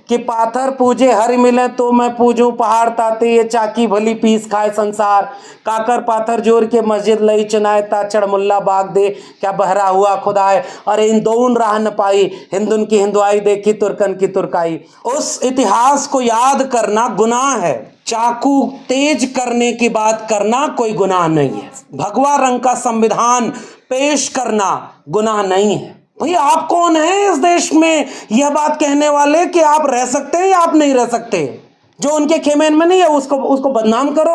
कि पाथर पूजे हरि मिले तो मैं पूजूं पहाड़ ताते, ये चाकी भली पीस खाए संसार, काकर पाथर जोर के मस्जिद लई चुनाए, ता चढ़ मुल्ला बाग दे क्या बहरा हुआ खुदाए। अरे इन दोन राह न पाई, हिंदुन की हिंदुआई देखी तुर्कन की तुर्काई। उस इतिहास को याद करना गुनाह है, चाकू तेज करने की बात करना कोई गुनाह नहीं है, भगवा रंग का संविधान पेश करना गुनाह नहीं है। भैया आप कौन हैं इस देश में यह बात कहने वाले कि आप रह सकते हैं या आप नहीं रह सकते? जो उनके खेमे में नहीं है उसको बदनाम करो,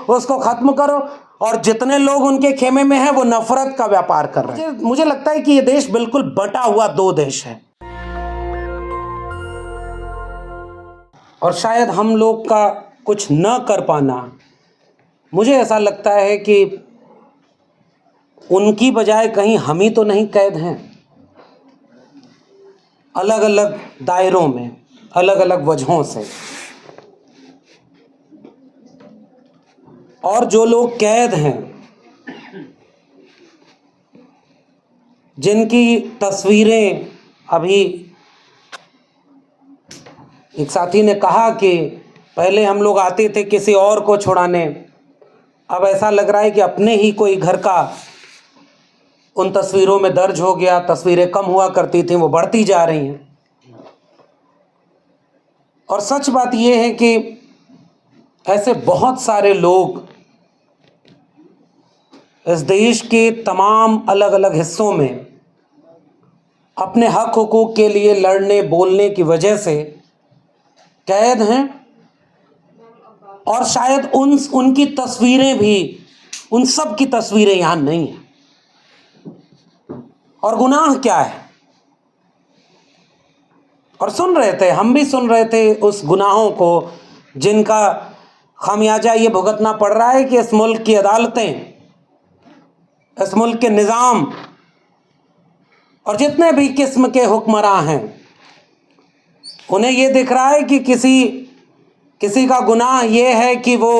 उसको खत्म करो, और जितने लोग उनके खेमे में हैं वो नफरत का व्यापार कर रहे हैं। मुझे लगता है कि ये देश बिल्कुल बटा हुआ दो देश है, और शायद हम लोग का कुछ न कर पाना, मुझे ऐसा लगता है कि उनकी बजाय कहीं हम ही तो नहीं कैद हैं, अलग अलग दायरों में, अलग अलग वजहों से। और जो लोग कैद हैं, जिनकी तस्वीरें, अभी एक साथी ने कहा कि पहले हम लोग आते थे किसी और को छुड़ाने, अब ऐसा लग रहा है कि अपने ही कोई घर का उन तस्वीरों में दर्ज हो गया। तस्वीरें कम हुआ करती थी, वो बढ़ती जा रही हैं। और सच बात यह है कि ऐसे बहुत सारे लोग इस देश के तमाम अलग अलग हिस्सों में अपने हक हुकूक के लिए लड़ने बोलने की वजह से कैद हैं, और शायद उनकी तस्वीरें भी, उन सब की तस्वीरें यहाँ नहीं हैं। और गुनाह क्या है? और सुन रहे थे, हम भी सुन रहे थे उस गुनाहों को जिनका खामियाजा ये भुगतना पड़ रहा है कि इस मुल्क की अदालतें, इस मुल्क के निज़ाम और जितने भी किस्म के हुक्मरान हैं, उन्हें ये दिख रहा है कि किसी का गुनाह ये है कि वो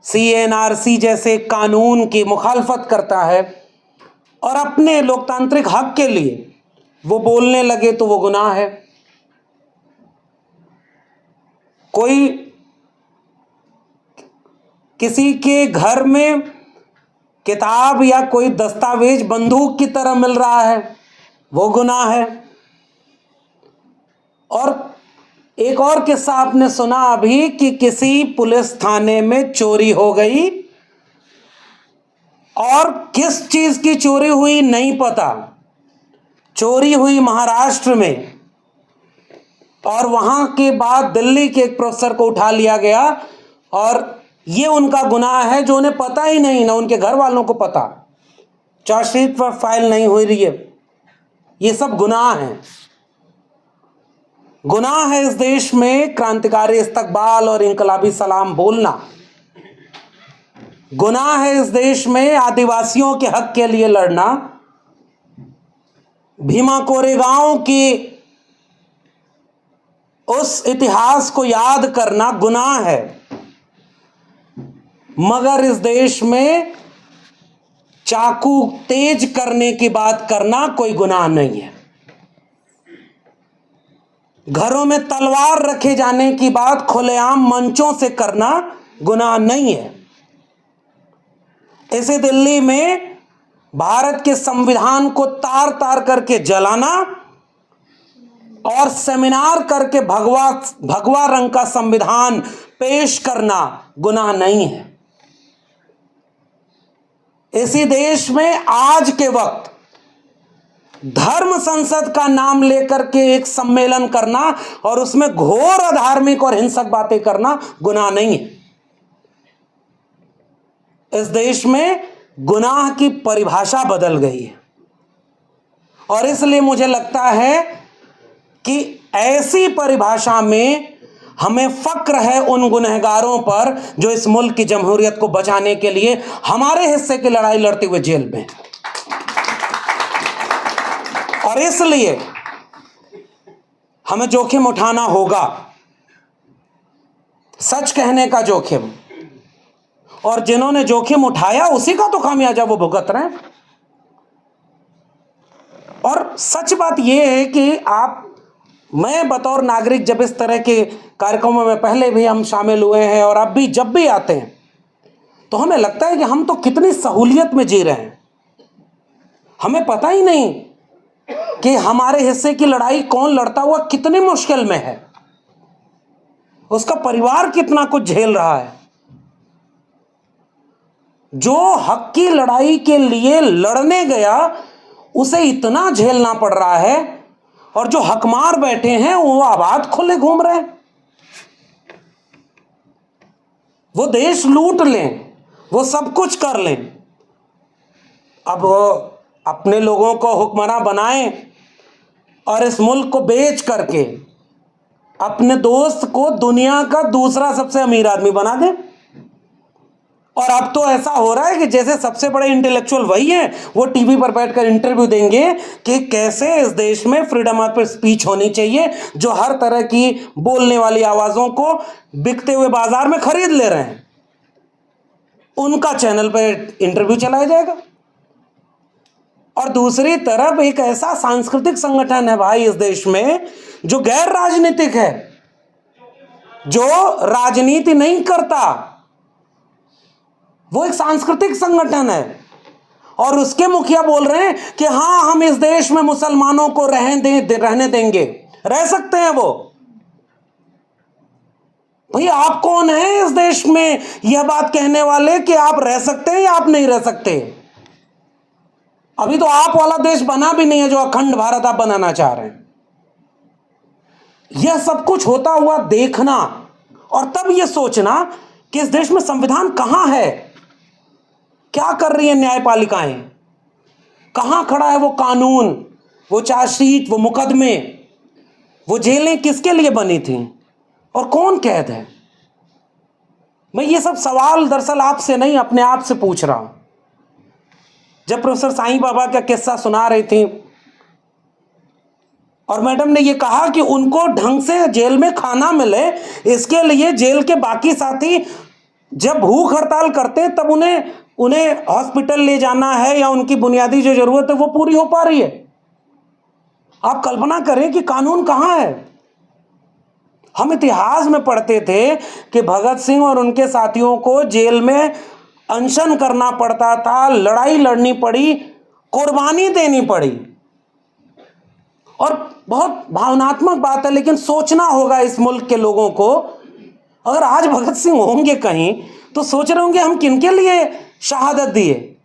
CNRC जैसे कानून की मुखालफत करता है और अपने लोकतांत्रिक हक के लिए वो बोलने लगे तो वो गुनाह है। कोई किसी के घर में किताब या कोई दस्तावेज बंदूक की तरह मिल रहा है, वो गुनाह है। और एक और किस्सा आपने सुना अभी कि किसी पुलिस थाने में चोरी हो गई, और किस चीज की चोरी हुई नहीं पता, चोरी हुई महाराष्ट्र में, और वहां के बाद दिल्ली के एक प्रोफेसर को उठा लिया गया, और ये उनका गुनाह है जो उन्हें पता ही नहीं, ना उनके घर वालों को पता, चार्जशीट पर फाइल नहीं हुई रही है। ये सब गुनाह हैं। गुनाह है इस देश में क्रांतिकारी इस्तकबाल और इनकलाबी सलाम बोलना, गुनाह है इस देश में आदिवासियों के हक के लिए लड़ना, भीमा कोरेगांव की उस इतिहास को याद करना गुनाह है, मगर इस देश में चाकू तेज करने की बात करना कोई गुनाह नहीं है। घरों में तलवार रखे जाने की बात खुलेआम मंचों से करना गुनाह नहीं है। इसे दिल्ली में भारत के संविधान को तार तार करके जलाना और सेमिनार करके भगवा रंग का संविधान पेश करना गुनाह नहीं है। इसी देश में आज के वक्त धर्म संसद का नाम लेकर के एक सम्मेलन करना और उसमें घोर अधार्मिक और हिंसक बातें करना गुनाह नहीं है। इस देश में गुनाह की परिभाषा बदल गई है, और इसलिए मुझे लगता है कि ऐसी परिभाषा में हमें फक्र है उन गुनहगारों पर जो इस मुल्क की जमहूरियत को बचाने के लिए हमारे हिस्से की लड़ाई लड़ते हुए जेल में, और इसलिए हमें जोखिम उठाना होगा, सच कहने का जोखिम, और जिन्होंने जोखिम उठाया उसी का तो खामियाजा वो भुगत रहे हैं। और सच बात यह है कि आप मैं बतौर नागरिक जब इस तरह के कार्यक्रमों में पहले भी हम शामिल हुए हैं और अब भी जब भी आते हैं तो हमें लगता है कि हम तो कितनी सहूलियत में जी रहे हैं। हमें पता ही नहीं कि हमारे हिस्से की लड़ाई कौन लड़ता हुआ कितनी मुश्किल में है, उसका परिवार कितना कुछ झेल रहा है। जो हक की लड़ाई के लिए लड़ने गया उसे इतना झेलना पड़ रहा है, और जो हकमार बैठे हैं वो आबाद खुले घूम रहे हैं। वो देश लूट लें, वो सब कुछ कर लें, अब वो अपने लोगों को हुक्मरान बनाएं और इस मुल्क को बेच करके अपने दोस्त को दुनिया का दूसरा सबसे अमीर आदमी बना दें। और अब तो ऐसा हो रहा है कि जैसे सबसे बड़े इंटेलेक्चुअल वही हैं, वो टीवी पर बैठकर इंटरव्यू देंगे कि कैसे इस देश में फ्रीडम ऑफ स्पीच होनी चाहिए, जो हर तरह की बोलने वाली आवाज़ों को बिकते हुए बाजार में खरीद ले रहे हैं। उनका चैनल पर इंटरव्यू चलाया जाएगा। और दूसरी तरफ एक ऐसा सांस्कृतिक संगठन है भाई इस देश में जो गैर राजनीतिक है, जो राजनीति नहीं करता, वो एक सांस्कृतिक संगठन है, और उसके मुखिया बोल रहे हैं कि हां हम इस देश में मुसलमानों को रहने देंगे। रह सकते हैं वो। भाई आप कौन हैं इस देश में यह बात कहने वाले कि आप रह सकते हैं या आप नहीं रह सकते? अभी तो आप वाला देश बना भी नहीं है जो अखंड भारत आप बनाना चाह रहे हैं। यह सब कुछ होता हुआ देखना और तब यह सोचना कि इस देश में संविधान कहां है, क्या कर रही है न्यायपालिकाएं, कहां खड़ा है वो कानून, वो चार्जशीट, वो मुकदमे, वो जेलें किसके लिए बनी थी और कौन कैद है। मैं ये सब सवाल दरअसल आपसे नहीं अपने आप से पूछ रहा हूं। जब प्रोफेसर साईं बाबा का किस्सा सुना रही थी और मैडम ने ये कहा कि उनको ढंग से जेल में खाना मिले, इसके लिए जेल के बाकी साथी जब भूख हड़ताल करते हैं तब उन्हें हॉस्पिटल ले जाना है या उनकी बुनियादी जो जरूरत है वो पूरी हो पा रही है। आप कल्पना करें कि कानून कहां है। हम इतिहास में पढ़ते थे कि भगत सिंह और उनके साथियों को जेल में अनशन करना पड़ता था, लड़ाई लड़नी पड़ी, कुर्बानी देनी पड़ी। और बहुत भावनात्मक बात है, लेकिन सोचना होगा इस मुल्क के लोगों को, अगर आज भगत सिंह होंगे कहीं तो सोच रहे होंगे हम किनके लिए शहादत दिए,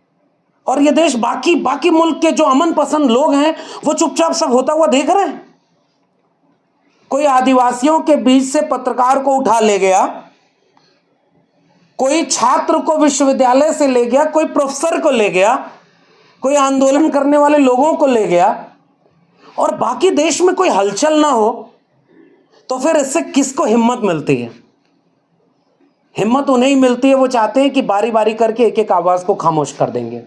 और ये देश बाकी मुल्क के जो अमन पसंद लोग हैं वो चुपचाप सब होता हुआ देख रहे हैं। कोई आदिवासियों के बीच से पत्रकार को उठा ले गया, कोई छात्र को विश्वविद्यालय से ले गया, कोई प्रोफेसर को ले गया, कोई आंदोलन करने वाले लोगों को ले गया, और बाकी देश में कोई हलचल ना हो, तो फिर इससे किसको हिम्मत मिलती है? हिम्मत उन्हें ही मिलती है, वो चाहते हैं कि बारी बारी करके एक एक आवाज को खामोश कर देंगे।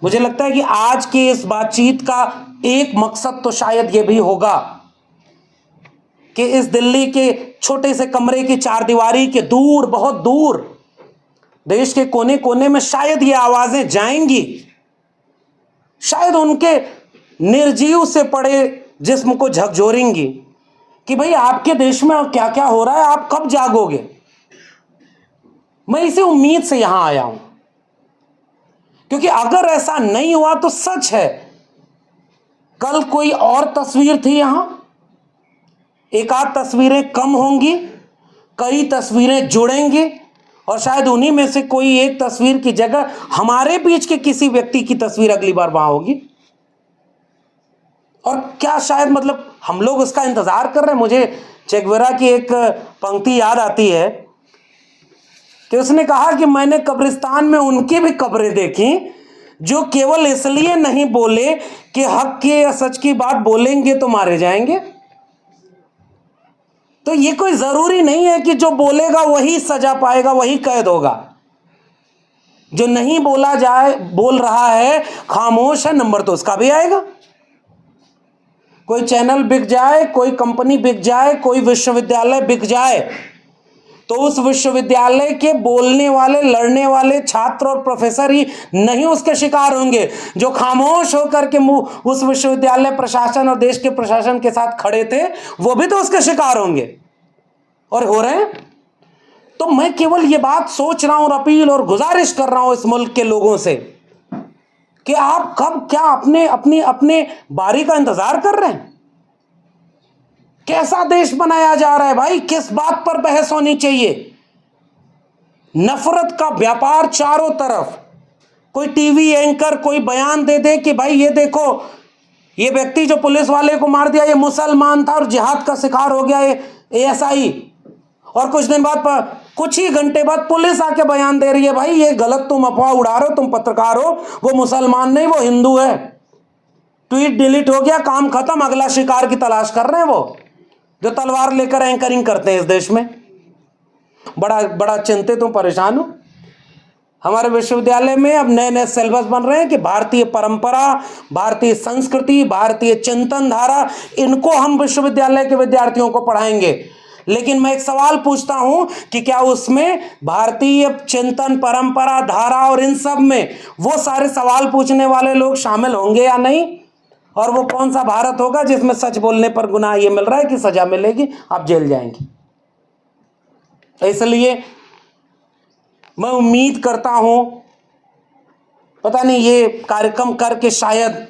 मुझे लगता है कि आज की इस बातचीत का एक मकसद तो शायद यह भी होगा कि इस दिल्ली के छोटे से कमरे की चारदीवारी के दूर, बहुत दूर देश के कोने कोने में शायद ये आवाजें जाएंगी, शायद उनके निर्जीव से पड़े जिस्म को झकझोरेंगी कि भाई आपके देश में क्या क्या हो रहा है, आप कब जागोगे। मैं इसी उम्मीद से यहां आया हूं, क्योंकि अगर ऐसा नहीं हुआ तो सच है कल कोई और तस्वीर थी, यहां एक आध तस्वीरें कम होंगी, कई तस्वीरें जुड़ेंगी, और शायद उन्हीं में से कोई एक तस्वीर की जगह हमारे बीच के किसी व्यक्ति की तस्वीर अगली बार वहां होगी। और क्या शायद मतलब हम लोग उसका इंतजार कर रहे हैं। मुझे चेगवेरा की एक पंक्ति याद आती है कि उसने कहा कि मैंने कब्रिस्तान में उनकी भी कब्रें देखी जो केवल इसलिए नहीं बोले कि हक की या सच की बात बोलेंगे तो मारे जाएंगे। तो ये कोई जरूरी नहीं है कि जो बोलेगा वही सजा पाएगा, वही कैद होगा। जो नहीं बोल रहा है, खामोश है, नंबर तो उसका भी आएगा। कोई चैनल बिक जाए, कोई कंपनी बिक जाए, कोई विश्वविद्यालय बिक जाए, तो उस विश्वविद्यालय के बोलने वाले, लड़ने वाले छात्र और प्रोफेसर ही नहीं उसके शिकार होंगे। जो खामोश होकर के उस विश्वविद्यालय प्रशासन और देश के प्रशासन के साथ खड़े थे, वो भी तो उसके शिकार होंगे और हो रहे हैं। तो मैं केवल ये बात सोच रहा हूं और अपील और गुजारिश कर रहा हूं इस मुल्क के लोगों से कि आप कब क्या अपने बारी का इंतजार कर रहे हैं? कैसा देश बनाया जा रहा है भाई? किस बात पर बहस होनी चाहिए? नफरत का व्यापार चारों तरफ। कोई टीवी एंकर कोई बयान दे दे कि भाई ये देखो, ये व्यक्ति जो पुलिस वाले को मार दिया ये मुसलमान था और जिहाद का शिकार हो गया, ये एएसआई। और कुछ दिन बाद, कुछ ही घंटे बाद पुलिस आके बयान दे रही है भाई ये गलत, तुम अफवाह उड़ा रहे हो, तुम पत्रकार हो, वो मुसलमान नहीं वो हिंदू है। ट्वीट डिलीट हो गया, काम खत्म, अगला शिकार की तलाश कर रहे हैं वो जो तलवार लेकर एंकरिंग करते हैं इस देश में। बड़ा चिंतित हूं, परेशान हूं। हमारे विश्वविद्यालय में अब नए नए सिलेबस बन रहे हैं कि भारतीय परंपरा, भारतीय संस्कृति, भारतीय चिंतन धारा, इनको हम विश्वविद्यालय के विद्यार्थियों को पढ़ाएंगे। लेकिन मैं एक सवाल पूछता हूं कि क्या उसमें भारतीय चिंतन, परंपरा, धारा और इन सब में वो सारे सवाल पूछने वाले लोग शामिल होंगे या नहीं? और वो कौन सा भारत होगा जिसमें सच बोलने पर गुनाह ये मिल रहा है कि सजा मिलेगी, आप जेल जाएंगे? इसलिए मैं उम्मीद करता हूं, पता नहीं ये कार्यक्रम करके शायद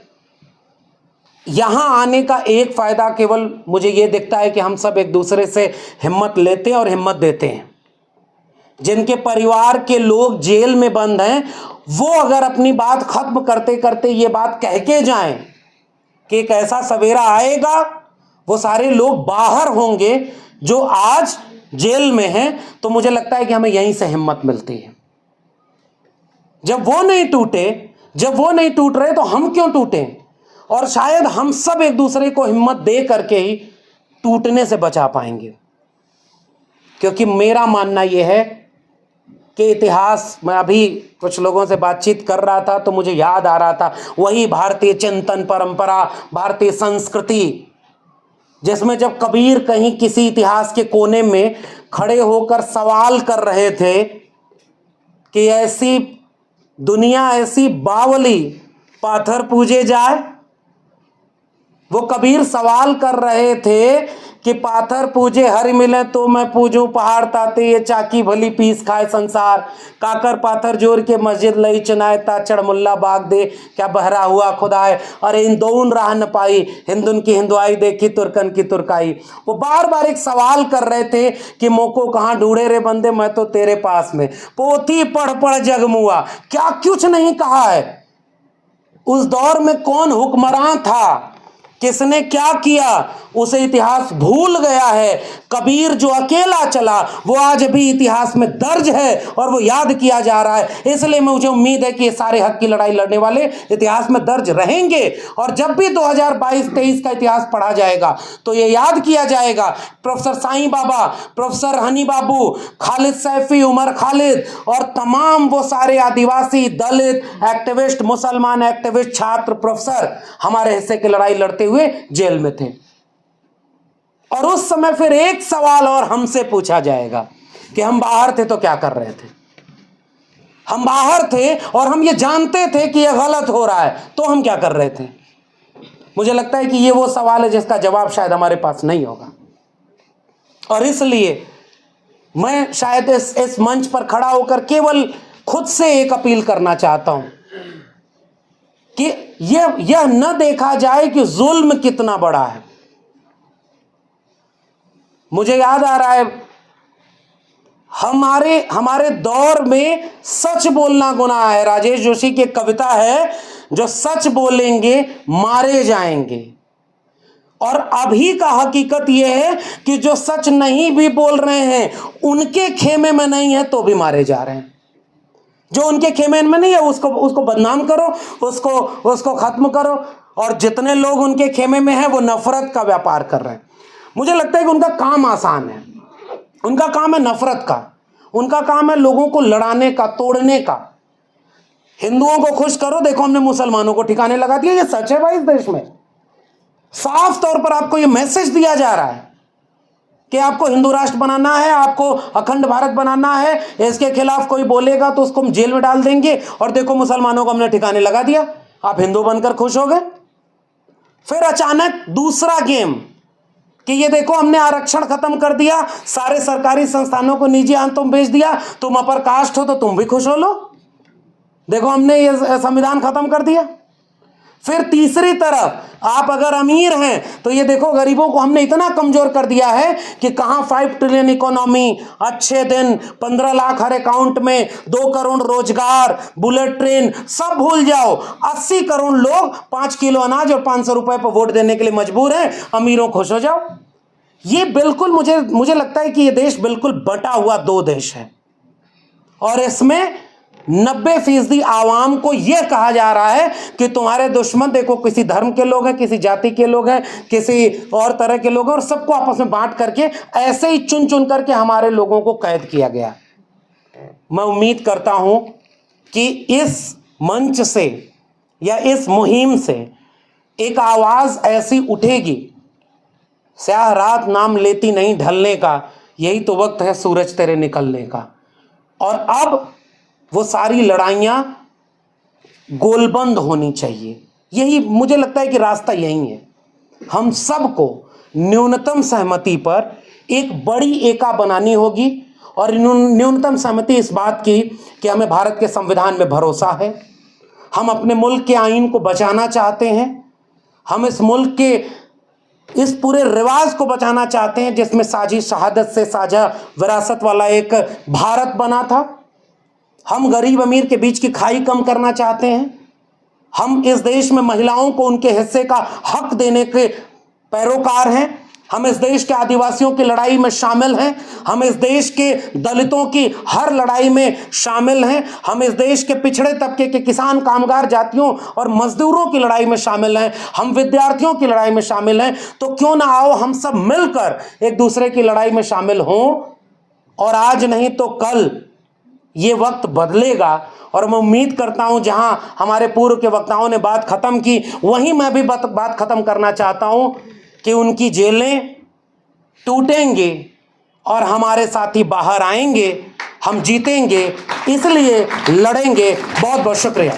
यहां आने का एक फायदा केवल मुझे ये दिखता है कि हम सब एक दूसरे से हिम्मत लेते हैं और हिम्मत देते हैं। जिनके परिवार के लोग जेल में बंद हैं, वो अगर अपनी बात खत्म करते करते ये बात कह के जाएं कि एक ऐसा सवेरा आएगा, वो सारे लोग बाहर होंगे जो आज जेल में हैं, तो मुझे लगता है कि हमें यहीं से हिम्मत मिलती है। जब वो नहीं टूट रहे तो हम क्यों टूटें? और शायद हम सब एक दूसरे को हिम्मत दे करके ही टूटने से बचा पाएंगे। क्योंकि मेरा मानना यह है कि इतिहास, मैं अभी कुछ लोगों से बातचीत कर रहा था तो मुझे याद आ रहा था वही भारतीय चिंतन, परंपरा, भारतीय संस्कृति, जिसमें जब कबीर कहीं किसी इतिहास के कोने में खड़े होकर सवाल कर रहे थे कि ऐसी दुनिया, ऐसी बावली पाथर पूजे जाए, वो कबीर सवाल कर रहे थे कि पाथर पूजे हरि मिले तो मैं पूजूं पहाड़ ताते, ये चाकी भली पीस खाए संसार, काकर पाथर जोर के मस्जिद लई चुनाए, ता चढ़ मुल्ला बाग दे, क्या बहरा हुआ खुदाए, अरे इन दोन राह न पाई, हिंदुन की हिंदुआई देखी तुर्कन की तुर्काई। वो बार बार एक सवाल कर रहे थे कि मोको कहाँ ढूंढे रे बंदे, मैं तो तेरे पास में, पोथी पढ़ पढ़ जगमुआ, क्या कुछ नहीं कहा है। उस दौर में कौन हुक्मरान था, किसने क्या किया, उसे इतिहास भूल गया है। कबीर जो अकेला चला वो आज भी इतिहास में दर्ज है और वो याद किया जा रहा है। इसलिए मुझे उम्मीद है कि ये सारे हक की लड़ाई लड़ने वाले इतिहास में दर्ज रहेंगे और जब भी 2022-23 का इतिहास पढ़ा जाएगा तो ये याद किया जाएगा प्रोफेसर साईं बाबा, प्रोफेसर हनी बाबू, खालिद सैफी, उमर खालिद और तमाम वो सारे आदिवासी, दलित एक्टिविस्ट, मुसलमान एक्टिविस्ट, छात्र, प्रोफेसर हमारे हिस्से की लड़ाई लड़ते हुए जेल में थे। और उस समय फिर एक सवाल और हमसे पूछा जाएगा कि हम बाहर थे तो क्या कर रहे थे। हम बाहर थे और हम ये जानते थे कि यह गलत हो रहा है, तो हम क्या कर रहे थे। मुझे लगता है कि ये वो सवाल है जिसका जवाब शायद हमारे पास नहीं होगा। और इसलिए मैं शायद इस मंच पर खड़ा होकर केवल खुद से एक अपील करना चाहता हूं कि यह न देखा जाए कि जुल्म कितना बड़ा है। मुझे याद आ रहा है हमारे दौर में सच बोलना गुनाह है। राजेश जोशी की एक कविता है, जो सच बोलेंगे मारे जाएंगे। और अभी का हकीकत यह है कि जो सच नहीं भी बोल रहे हैं उनके खेमे में नहीं है तो भी मारे जा रहे हैं। जो उनके खेमे में नहीं है उसको बदनाम करो, उसको खत्म करो। और जितने लोग उनके खेमे में हैं वो नफरत का व्यापार कर रहे हैं। मुझे लगता है कि उनका काम आसान है, उनका काम है नफरत का, उनका काम है लोगों को लड़ाने का, तोड़ने का। हिंदुओं को खुश करो, देखो हमने मुसलमानों को ठिकाने लगा दिया। ये सच है भाई, इस देश में साफ तौर पर आपको ये मैसेज दिया जा रहा है। कि आपको हिंदू राष्ट्र बनाना है, आपको अखंड भारत बनाना है, इसके खिलाफ कोई बोलेगा तो उसको हम जेल में डाल देंगे, और देखो मुसलमानों को हमने ठिकाने लगा दिया, आप हिंदू बनकर खुश हो गए। फिर अचानक दूसरा गेम कि ये देखो हमने आरक्षण खत्म कर दिया, सारे सरकारी संस्थानों को निजी हाथों में बेच दिया, तुम अपर कास्ट हो तो तुम भी खुश हो लो, देखो हमने ये संविधान खत्म कर दिया। फिर तीसरी तरफ आप अगर अमीर हैं तो ये देखो गरीबों को हमने इतना कमजोर कर दिया है कि कहां 5 ट्रिलियन इकोनॉमी, अच्छे दिन, 15 लाख हर अकाउंट में, 2 करोड़ रोजगार, बुलेट ट्रेन, सब भूल जाओ। 80 करोड़ लोग 5 किलो अनाज और 500 रुपए पर वोट देने के लिए मजबूर हैं, अमीरों खुश हो जाओ। ये बिल्कुल मुझे लगता है कि ये देश बिल्कुल बटा हुआ 2 देश है, और इसमें 90% आवाम को यह कहा जा रहा है कि तुम्हारे दुश्मन देखो किसी धर्म के लोग हैं, किसी जाति के लोग हैं, किसी और तरह के लोग हैं, और सबको आपस में बांट करके ऐसे ही चुन चुन करके हमारे लोगों को कैद किया गया। मैं उम्मीद करता हूं कि इस मंच से या इस मुहिम से एक आवाज ऐसी उठेगी, स्याह रात नाम लेती नहीं ढलने का, यही तो वक्त है सूरज तेरे निकलने का। और अब वो सारी लड़ाइयां गोलबंद होनी चाहिए, यही मुझे लगता है कि रास्ता यही है। हम सबको न्यूनतम सहमति पर एक बड़ी एका बनानी होगी, और न्यूनतम सहमति इस बात की कि हमें भारत के संविधान में भरोसा है, हम अपने मुल्क के आईन को बचाना चाहते हैं, हम इस मुल्क के इस पूरे रिवाज को बचाना चाहते हैं जिसमें साझी शहादत से साझा विरासत वाला एक भारत बना था। हम गरीब अमीर के बीच की खाई कम करना चाहते हैं, हम इस देश में महिलाओं को उनके हिस्से का हक देने के पैरोकार हैं, हम इस देश के आदिवासियों की लड़ाई में शामिल हैं, हम इस देश के दलितों की हर लड़ाई में शामिल हैं, हम इस देश के पिछड़े तबके के किसान, कामगार जातियों और मजदूरों की लड़ाई में शामिल हैं, हम विद्यार्थियों की लड़ाई में शामिल हैं। तो क्यों ना आओ हम सब मिलकर एक दूसरे की लड़ाई में शामिल हों, और आज नहीं तो कल ये वक्त बदलेगा। और मैं उम्मीद करता हूं जहां हमारे पूर्व के वक्ताओं ने बात खत्म की, वहीं मैं भी बात खत्म करना चाहता हूं कि उनकी जेलें टूटेंगे और हमारे साथी बाहर आएंगे, हम जीतेंगे, इसलिए लड़ेंगे। बहुत बहुत शुक्रिया।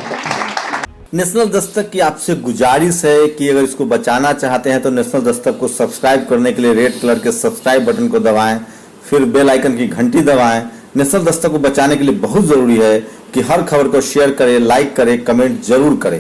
नेशनल दस्तक की आपसे गुजारिश है कि अगर इसको बचाना चाहते हैं तो नेशनल दस्तक को सब्सक्राइब करने के लिए रेड कलर के सब्सक्राइब बटन को दबाएं, फिर बेल आइकन की घंटी दबाएं। नेशनल दस्तक को बचाने के लिए बहुत जरूरी है कि हर खबर को शेयर करें, लाइक करें, कमेंट जरूर करें।